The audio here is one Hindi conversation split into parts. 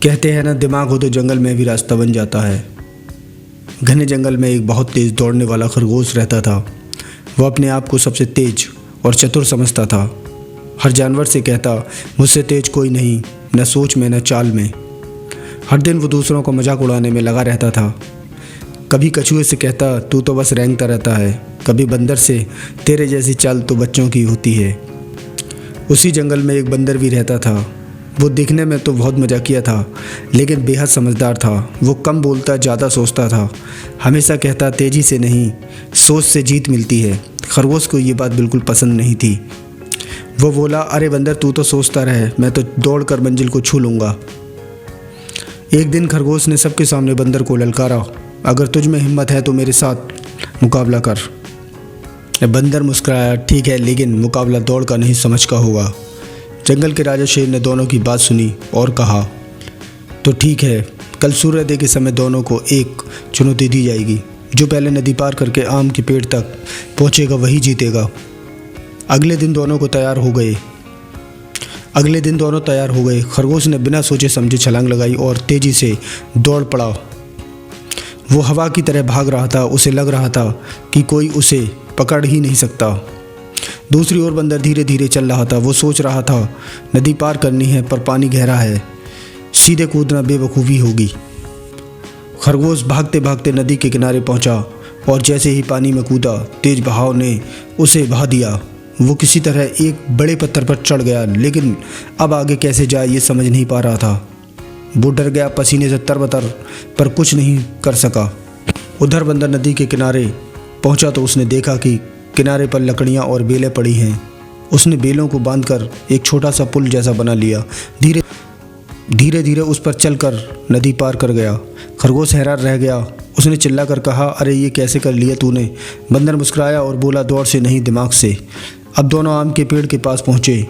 कहते हैं ना, दिमाग हो तो जंगल में भी रास्ता बन जाता है। घने जंगल में एक बहुत तेज़ दौड़ने वाला खरगोश रहता था। वह अपने आप को सबसे तेज और चतुर समझता था। हर जानवर से कहता, मुझसे तेज कोई नहीं, न सोच में न चाल में। हर दिन वो दूसरों को मजाक उड़ाने में लगा रहता था। कभी कछुए से कहता, तू तो बस रेंगता रहता है। कभी बंदर से, तेरे जैसी चाल तो बच्चों की होती है। उसी जंगल में एक बंदर भी रहता था। वो दिखने में तो बहुत मजाकिया था, लेकिन बेहद समझदार था। वो कम बोलता, ज़्यादा सोचता था। हमेशा कहता, तेज़ी से नहीं, सोच से जीत मिलती है। खरगोश को ये बात बिल्कुल पसंद नहीं थी। वो बोला, अरे बंदर, तू तो सोचता रहे, मैं तो दौड़ कर मंजिल को छू लूँगा। एक दिन खरगोश ने सबके सामने बंदर को ललकारा, अगर तुझ में हिम्मत है तो मेरे साथ मुकाबला कर। बंदर मुस्कुराया, ठीक है, लेकिन मुकाबला दौड़ का नहीं, समझ का होगा। जंगल के राजा शेर ने दोनों की बात सुनी और कहा, तो ठीक है, कल सूर्योदय के समय दोनों को एक चुनौती दी जाएगी। जो पहले नदी पार करके आम के पेड़ तक पहुंचेगा वही जीतेगा। अगले दिन दोनों तैयार हो गए। खरगोश ने बिना सोचे समझे छलांग लगाई और तेज़ी से दौड़ पड़ा। वो हवा की तरह भाग रहा था। उसे लग रहा था कि कोई उसे पकड़ ही नहीं सकता। दूसरी ओर बंदर धीरे धीरे चल रहा था। वो सोच रहा था, नदी पार करनी है पर पानी गहरा है, सीधे कूदना बेवकूफ़ी होगी। खरगोश भागते भागते नदी के किनारे पहुंचा और जैसे ही पानी में कूदा, तेज बहाव ने उसे बहा दिया। वो किसी तरह एक बड़े पत्थर पर चढ़ गया, लेकिन अब आगे कैसे जाए ये समझ नहीं पा रहा था। वो डर गया, पसीने से तरबतर, पर कुछ नहीं कर सका। उधर बंदर नदी के किनारे पहुंचा तो उसने देखा कि किनारे पर लकड़ियां और बेलें पड़ी हैं। उसने बेलों को बांधकर एक छोटा सा पुल जैसा बना लिया। धीरे धीरे उस पर चलकर नदी पार कर गया। खरगोश हैरान रह गया। उसने चिल्लाकर कहा, अरे ये कैसे कर लिया तूने? बंदर मुस्कुराया और बोला, दौड़ से नहीं, दिमाग से। अब दोनों आम के पेड़ के पास पहुँचे।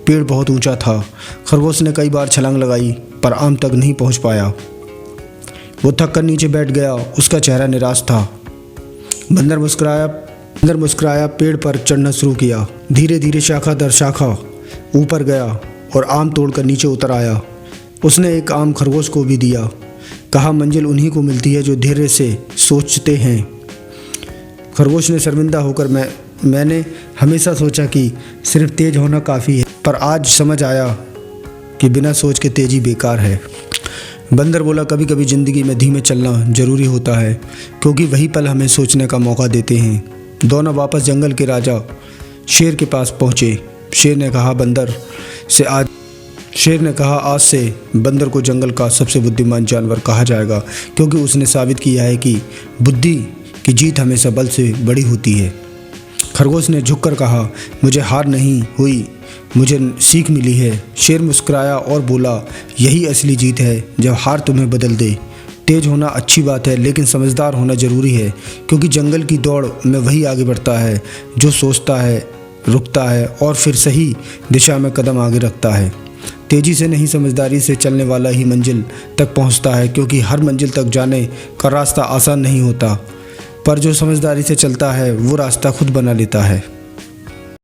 पेड़ बहुत ऊंचा था। खरगोश ने कई बार छलांग लगाई पर आम तक नहीं पहुँच पाया। वो थक कर नीचे बैठ गया। उसका चेहरा निराश था। बंदर मुस्कुराया, पेड़ पर चढ़ना शुरू किया। धीरे धीरे शाखा दर शाखा ऊपर गया और आम तोड़कर नीचे उतर आया। उसने एक आम खरगोश को भी दिया। कहा, मंजिल उन्हीं को मिलती है जो धैर्य से सोचते हैं। खरगोश ने शर्मिंदा होकर, मैंने हमेशा सोचा कि सिर्फ तेज होना काफ़ी है, पर आज समझ आया कि बिना सोच के तेज़ी बेकार है। बंदर बोला, कभी कभी ज़िंदगी में धीमे चलना ज़रूरी होता है, क्योंकि वही पल हमें सोचने का मौका देते हैं। दोनों वापस जंगल के राजा शेर के पास पहुँचे। शेर ने कहा, आज से बंदर को जंगल का सबसे बुद्धिमान जानवर कहा जाएगा, क्योंकि उसने साबित किया है कि बुद्धि की जीत हमेशा बल से बड़ी होती है। खरगोश ने झुककर कहा, मुझे हार नहीं हुई, मुझे सीख मिली है। शेर मुस्कुराया और बोला, यही असली जीत है, जब हार तुम्हें बदल दे। तेज होना अच्छी बात है, लेकिन समझदार होना ज़रूरी है, क्योंकि जंगल की दौड़ में वही आगे बढ़ता है जो सोचता है, रुकता है और फिर सही दिशा में कदम आगे रखता है। तेज़ी से नहीं, समझदारी से चलने वाला ही मंजिल तक पहुंचता है, क्योंकि हर मंजिल तक जाने का रास्ता आसान नहीं होता, पर जो समझदारी से चलता है वो रास्ता खुद बना लेता है।